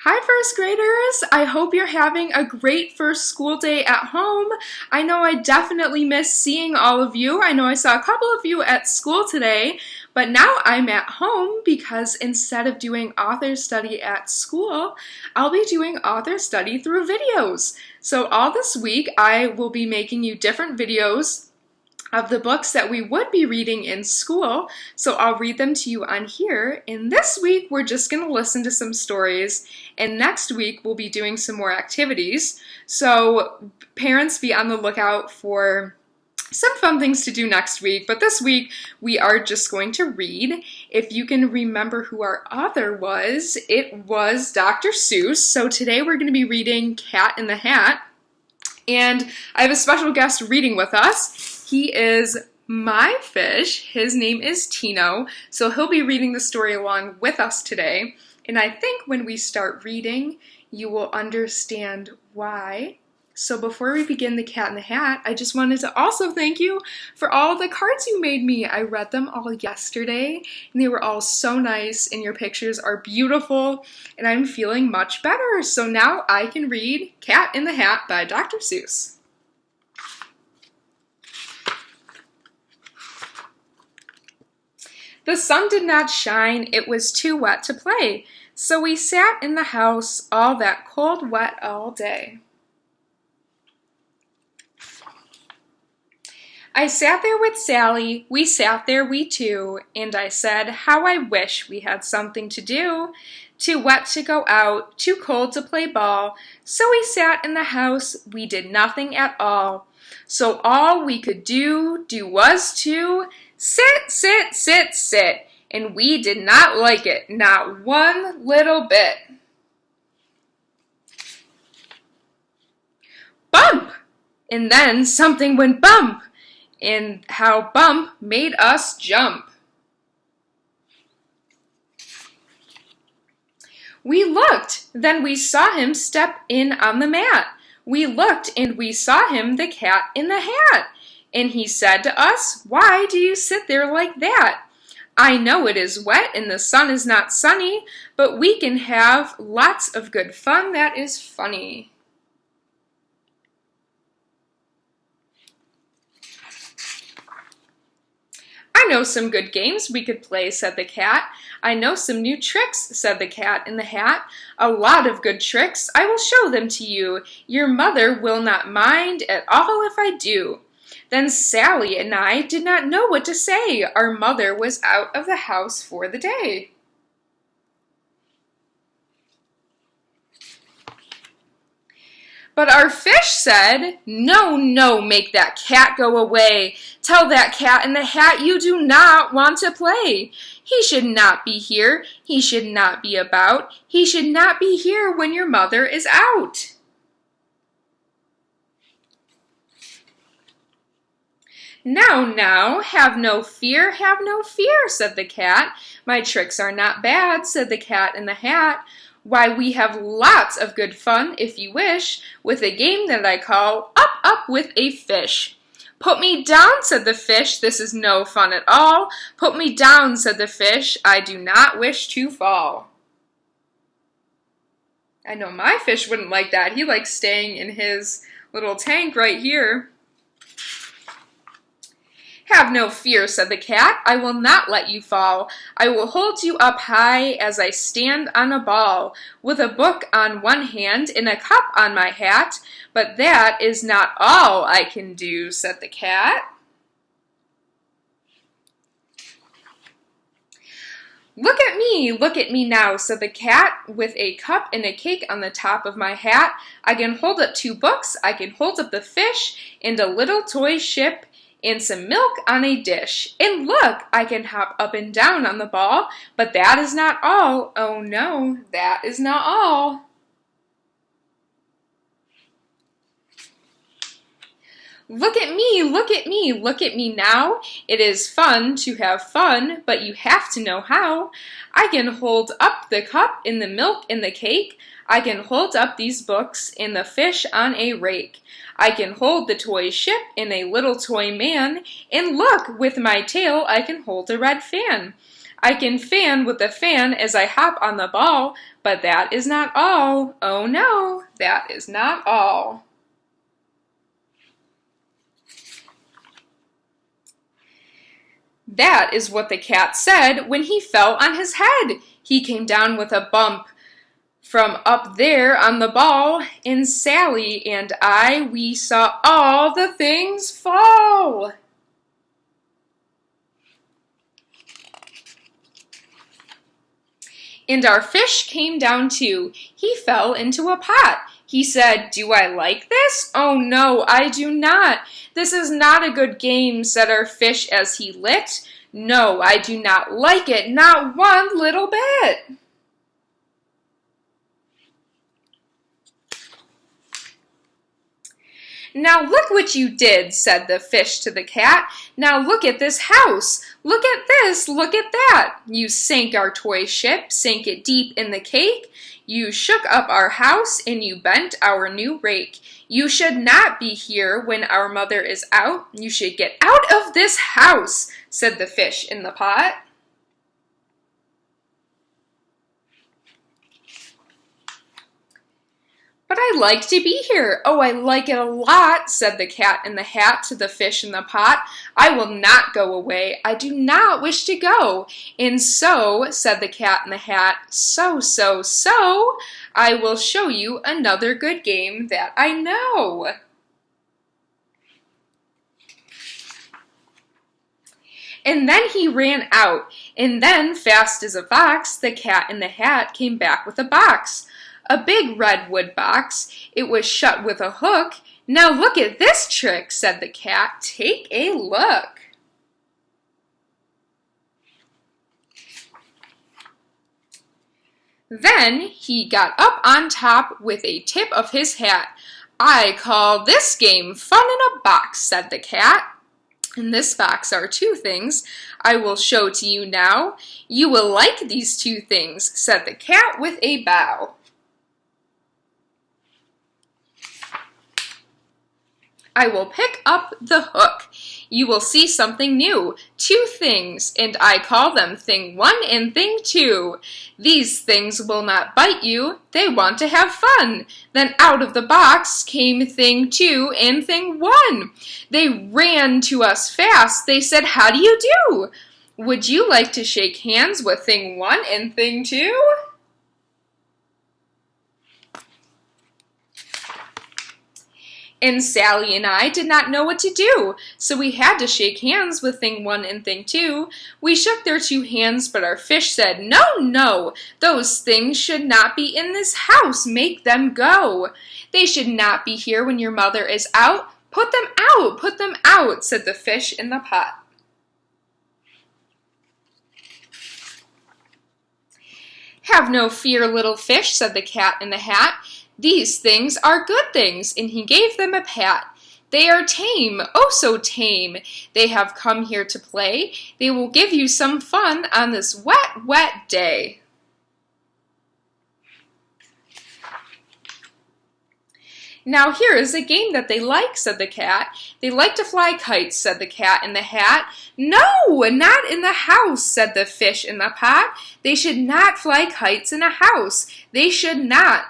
Hi, first graders! I hope you're having a great first school day at home. I know I definitely miss seeing all of you. I know I saw a couple of you at school today, but now I'm at home because instead of doing author study at school, I'll be doing author study through videos. So all this week, I will be making you different videos of the books that we would be reading in school, so I'll read them to you on here. And this week, we're just going to listen to some stories, and next week, we'll be doing some more activities. So parents, be on the lookout for some fun things to do next week, but this week, we are just going to read. If you can remember who our author was, it was Dr. Seuss. So today, we're going to be reading Cat in the Hat, and I have a special guest reading with us. He is my fish. His name is Tino, so he'll be reading the story along with us today. And I think when we start reading, you will understand why. So before we begin The Cat in the Hat, I just wanted to also thank you for all the cards you made me. I read them all yesterday, and they were all so nice, and your pictures are beautiful, and I'm feeling much better. So now I can read Cat in the Hat by Dr. Seuss. The sun did not shine, it was too wet to play, so we sat in the house all that cold wet all day. I sat there with Sally, we sat there we two, and I said, how I wish we had something to do. Too wet to go out, too cold to play ball, so we sat in the house, we did nothing at all. So all we could do was to sit, sit, sit, sit, and we did not like it, not one little bit. Bump! And then something went bump, and how Bump made us jump. We looked, then we saw him step in on the mat. We looked, and we saw him, the cat in the hat. And he said to us, why do you sit there like that? I know it is wet and the sun is not sunny, but we can have lots of good fun that is funny. I know some good games we could play, said the cat. I know some new tricks, said the cat in the hat. A lot of good tricks, I will show them to you. Your mother will not mind at all if I do. Then Sally and I did not know what to say. Our mother was out of the house for the day. But our fish said, no, no, make that cat go away. Tell that cat in the hat you do not want to play. He should not be here. He should not be about. He should not be here when your mother is out. Now, now, have no fear, said the cat. My tricks are not bad, said the cat in the hat. Why, we have lots of good fun, if you wish, with a game that I call Up, Up with a Fish. Put me down, said the fish, this is no fun at all. Put me down, said the fish, I do not wish to fall. I know my fish wouldn't like that. He likes staying in his little tank right here. Have no fear, said the cat, I will not let you fall. I will hold you up high as I stand on a ball, with a book on one hand and a cup on my hat, but that is not all I can do, said the cat. Look at me now, said the cat, with a cup and a cake on the top of my hat. I can hold up 2 books, I can hold up the fish, and a little toy ship, and some milk on a dish. And look, I can hop up and down on the ball, but that is not all. Oh no, that is not all. Look at me, look at me, look at me now. It is fun to have fun, but you have to know how. I can hold up the cup and the milk and the cake. I can hold up these books and the fish on a rake. I can hold the toy ship and a little toy man, and look, with my tail I can hold a red fan. I can fan with the fan as I hop on the ball, but that is not all. Oh no, that is not all. That is what the cat said when he fell on his head. He came down with a bump from up there on the ball, and Sally and we saw all the things fall. And our fish came down too. He fell into a pot. He said, "Do I like this? Oh no, I do not. This is not a good game," said our fish as he lit. "No, I do not like it, not one little bit." "Now look what you did," said the fish to the cat. "Now look at this house. Look at this, look at that. You sank our toy ship, sank it deep in the cake. You shook up our house and you bent our new rake. You should not be here when our mother is out. You should get out of this house," said the fish in the pot. "But I like to be here. Oh, I like it a lot," said the cat in the hat to the fish in the pot. "I will not go away. I do not wish to go. And so," said the cat in the hat, so, "I will show you another good game that I know." And then he ran out, and then, fast as a fox, the cat in the hat came back with a box. A big redwood box. It was shut with a hook. "Now look at this trick," said the cat. "Take a look." Then he got up on top with a tip of his hat. "I call this game fun in a box," said the cat. "In this box are two things I will show to you now. You will like these two things," said the cat with a bow. "I will pick up the hook. You will see something new. Two things, and I call them thing one and thing two. These things will not bite you. They want to have fun." Then out of the box came thing two and thing one. They ran to us fast. They said, "How do you do? Would you like to shake hands with thing one and thing two?" And Sally and I did not know what to do, so we had to shake hands with thing one and thing two. We shook their two hands, but our fish said, "No, no, those things should not be in this house. Make them go. They should not be here when your mother is out. Put them out," said the fish in the pot. "Have no fear, little fish," said the cat in the hat. "These things are good things," and he gave them a pat. "They are tame, oh so tame. They have come here to play. They will give you some fun on this wet, wet day." "Now here is a game that they like," said the cat. "They like to fly kites," said the cat in the hat. "No, not in the house," said the fish in the pot. "They should not fly kites in a house. They should not.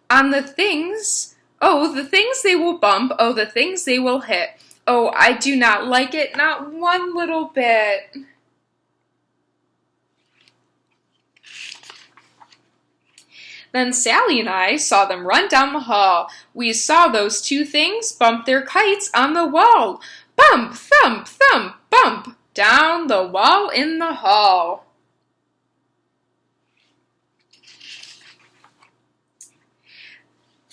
On the things, oh, the things they will bump, oh, the things they will hit. Oh, I do not like it, not one little bit." Then Sally and I saw them run down the hall. We saw those two things bump their kites on the wall. Bump, thump, thump, bump, down the wall in the hall.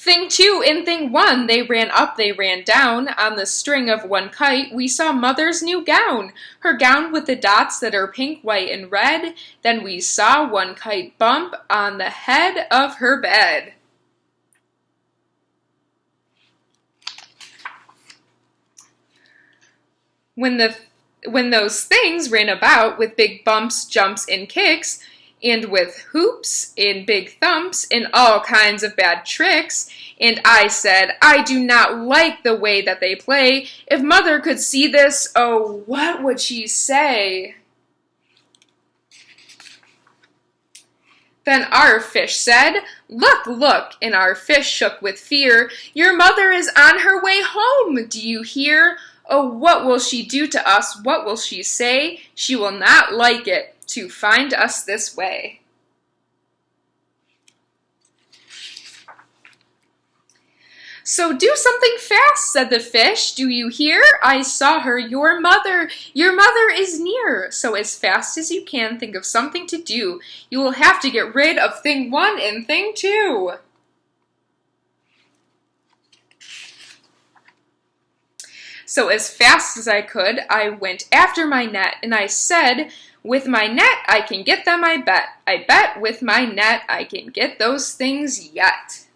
Thing two and thing one, they ran up, they ran down. On the string of one kite, we saw Mother's new gown. Her gown with the dots that are pink, white, and red. Then we saw one kite bump on the head of her bed. When those things ran about with big bumps, jumps, and kicks, and with hoops and big thumps and all kinds of bad tricks. And I said, "I do not like the way that they play. If Mother could see this, oh, what would she say?" Then our fish said, "Look, look," and our fish shook with fear. "Your mother is on her way home, do you hear? Oh, what will she do to us? What will she say? She will not like it to find us this way." "So do something fast," said the fish. "Do you hear? I saw her, your mother is near. So as fast as you can, think of something to do. You will have to get rid of thing one and thing two." So as fast as I could, I went after my net, and I said, "With my net I can get them, I bet. I bet with my net I can get those things yet."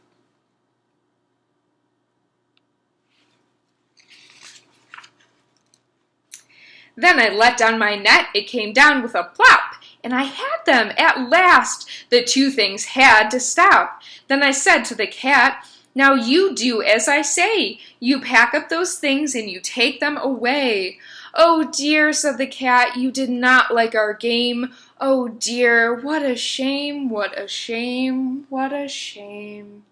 Then I let down my net, it came down with a plop, and I had them at last. The two things had to stop. Then I said to the cat, "Now you do as I say. You pack up those things and you take them away." "Oh dear," said the cat, "you did not like our game. Oh dear, what a shame, what a shame, what a shame."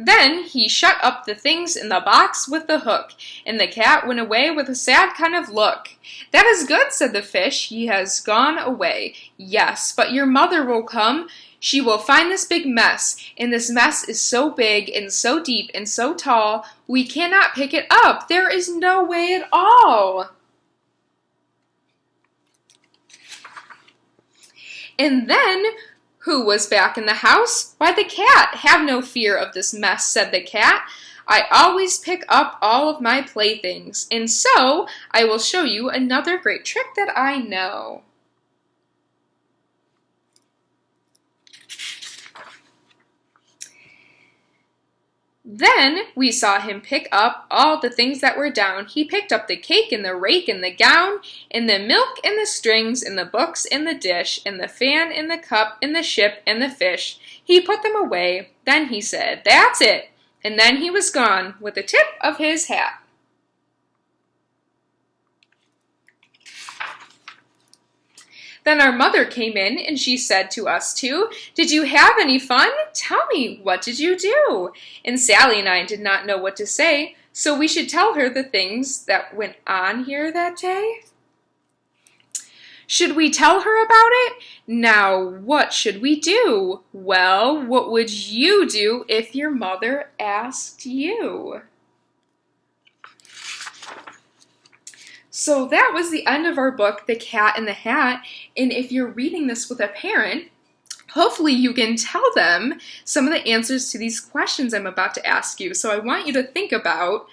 Then he shut up the things in the box with the hook, and the cat went away with a sad kind of look. "That is good," said the fish, "he has gone away." "Yes, but your mother will come. She will find this big mess, and this mess is so big and so deep and so tall, we cannot pick it up. There is no way at all." And then who was back in the house? Why, the cat. "Have no fear of this mess," said the cat. "I always pick up all of my playthings, and so I will show you another great trick that I know." Then we saw him pick up all the things that were down. He picked up the cake and the rake and the gown and the milk and the strings and the books and the dish and the fan and the cup and the ship and the fish. He put them away. Then he said, "That's it." And then he was gone with the tip of his hat. Then our mother came in and she said to us two, "Did you have any fun? Tell me, what did you do?" And Sally and I did not know what to say, so we should tell her the things that went on here that day. Should we tell her about it? Now, what should we do? Well, what would you do if your mother asked you? So that was the end of our book, The Cat in the Hat, and if you're reading this with a parent, hopefully you can tell them some of the answers to these questions I'm about to ask you. So I want you to think about,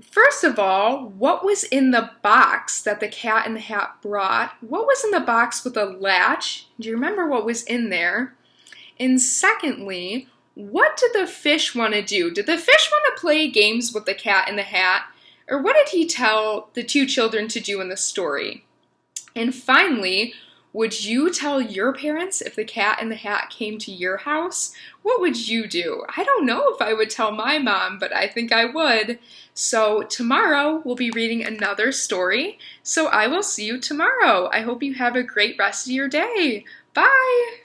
first of all, what was in the box that the Cat in the Hat brought? What was in the box with a latch? Do you remember what was in there? And secondly, what did the fish want to do? Did the fish want to play games with the Cat in the Hat? Or what did he tell the two children to do in the story? And finally, would you tell your parents if the Cat in the Hat came to your house? What would you do? I don't know if I would tell my mom, but I think I would. So tomorrow we'll be reading another story. So I will see you tomorrow. I hope you have a great rest of your day. Bye!